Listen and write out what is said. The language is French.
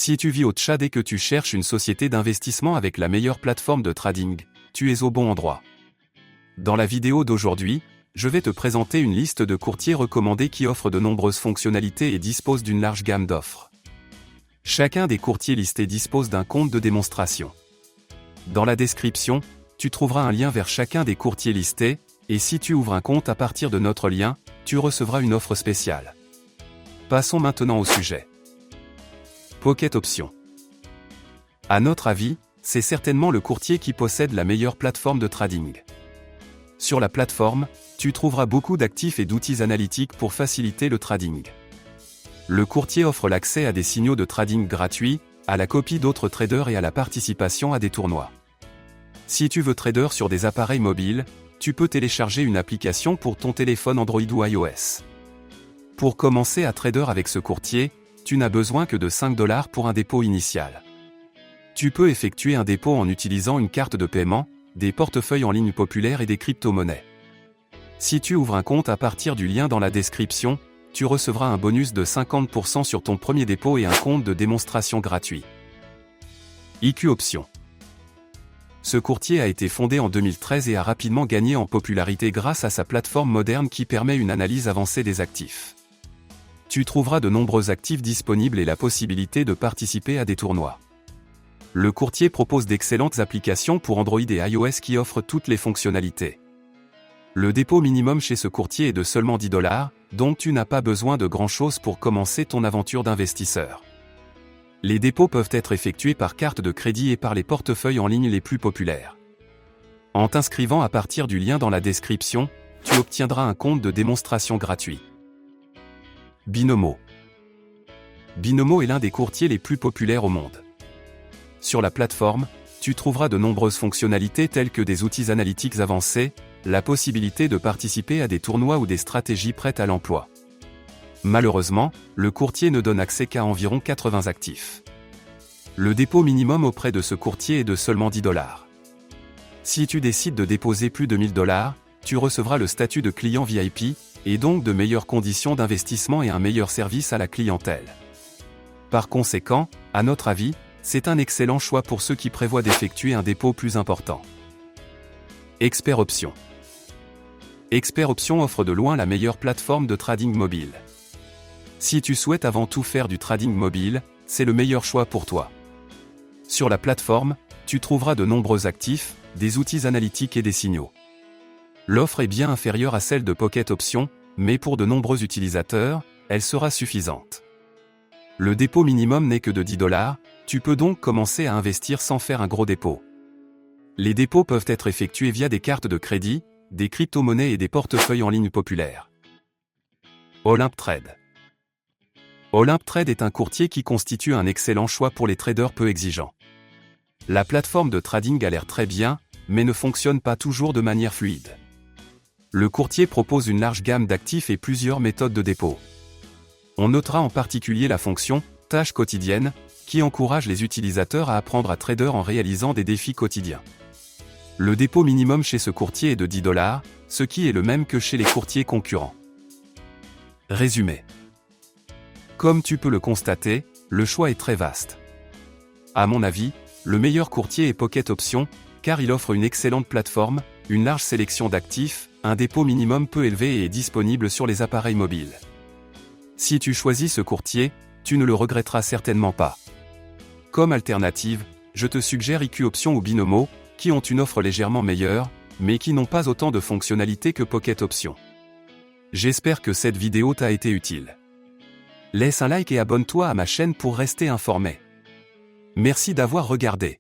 Si tu vis au Tchad et que tu cherches une société d'investissement avec la meilleure plateforme de trading, tu es au bon endroit. Dans la vidéo d'aujourd'hui, je vais te présenter une liste de courtiers recommandés qui offrent de nombreuses fonctionnalités et disposent d'une large gamme d'offres. Chacun des courtiers listés dispose d'un compte de démonstration. Dans la description, tu trouveras un lien vers chacun des courtiers listés, et si tu ouvres un compte à partir de notre lien, tu recevras une offre spéciale. Passons maintenant au sujet. Pocket Options. À notre avis, c'est certainement le courtier qui possède la meilleure plateforme de trading. Sur la plateforme, tu trouveras beaucoup d'actifs et d'outils analytiques pour faciliter le trading. Le courtier offre l'accès à des signaux de trading gratuits, à la copie d'autres traders et à la participation à des tournois. Si tu veux trader sur des appareils mobiles, tu peux télécharger une application pour ton téléphone Android ou iOS. Pour commencer à trader avec ce courtier, tu n'as besoin que de 5 $ pour un dépôt initial. Tu peux effectuer un dépôt en utilisant une carte de paiement, des portefeuilles en ligne populaires et des crypto-monnaies. Si tu ouvres un compte à partir du lien dans la description, tu recevras un bonus de 50% sur ton premier dépôt et un compte de démonstration gratuit. IQ Options. Ce courtier a été fondé en 2013 et a rapidement gagné en popularité grâce à sa plateforme moderne qui permet une analyse avancée des actifs. Tu trouveras de nombreux actifs disponibles et la possibilité de participer à des tournois. Le courtier propose d'excellentes applications pour Android et iOS qui offrent toutes les fonctionnalités. Le dépôt minimum chez ce courtier est de seulement 10 $, donc tu n'as pas besoin de grand-chose pour commencer ton aventure d'investisseur. Les dépôts peuvent être effectués par carte de crédit et par les portefeuilles en ligne les plus populaires. En t'inscrivant à partir du lien dans la description, tu obtiendras un compte de démonstration gratuit. Binomo. Binomo est l'un des courtiers les plus populaires au monde. Sur la plateforme, tu trouveras de nombreuses fonctionnalités telles que des outils analytiques avancés, la possibilité de participer à des tournois ou des stratégies prêtes à l'emploi. Malheureusement, le courtier ne donne accès qu'à environ 80 actifs. Le dépôt minimum auprès de ce courtier est de seulement 10 $. Si tu décides de déposer plus de 1000 $, tu recevras le statut de client VIP, et donc de meilleures conditions d'investissement et un meilleur service à la clientèle. Par conséquent, à notre avis, c'est un excellent choix pour ceux qui prévoient d'effectuer un dépôt plus important. Expert Options. Expert Options offre de loin la meilleure plateforme de trading mobile. Si tu souhaites avant tout faire du trading mobile, c'est le meilleur choix pour toi. Sur la plateforme, tu trouveras de nombreux actifs, des outils analytiques et des signaux. L'offre est bien inférieure à celle de Pocket Options, mais pour de nombreux utilisateurs, elle sera suffisante. Le dépôt minimum n'est que de 10 $, tu peux donc commencer à investir sans faire un gros dépôt. Les dépôts peuvent être effectués via des cartes de crédit, des crypto-monnaies et des portefeuilles en ligne populaires. Olymp Trade. Olymp Trade est un courtier qui constitue un excellent choix pour les traders peu exigeants. La plateforme de trading a l'air très bien, mais ne fonctionne pas toujours de manière fluide. Le courtier propose une large gamme d'actifs et plusieurs méthodes de dépôt. On notera en particulier la fonction « Tâches quotidiennes » qui encourage les utilisateurs à apprendre à trader en réalisant des défis quotidiens. Le dépôt minimum chez ce courtier est de 10 $, ce qui est le même que chez les courtiers concurrents. Résumé. Comme tu peux le constater, le choix est très vaste. À mon avis, le meilleur courtier est Pocket Options, car il offre une excellente plateforme, une large sélection d'actifs, un dépôt minimum peu élevé et est disponible sur les appareils mobiles. Si tu choisis ce courtier, tu ne le regretteras certainement pas. Comme alternative, je te suggère IQ Options ou Binomo, qui ont une offre légèrement meilleure, mais qui n'ont pas autant de fonctionnalités que Pocket Options. J'espère que cette vidéo t'a été utile. Laisse un like et abonne-toi à ma chaîne pour rester informé. Merci d'avoir regardé.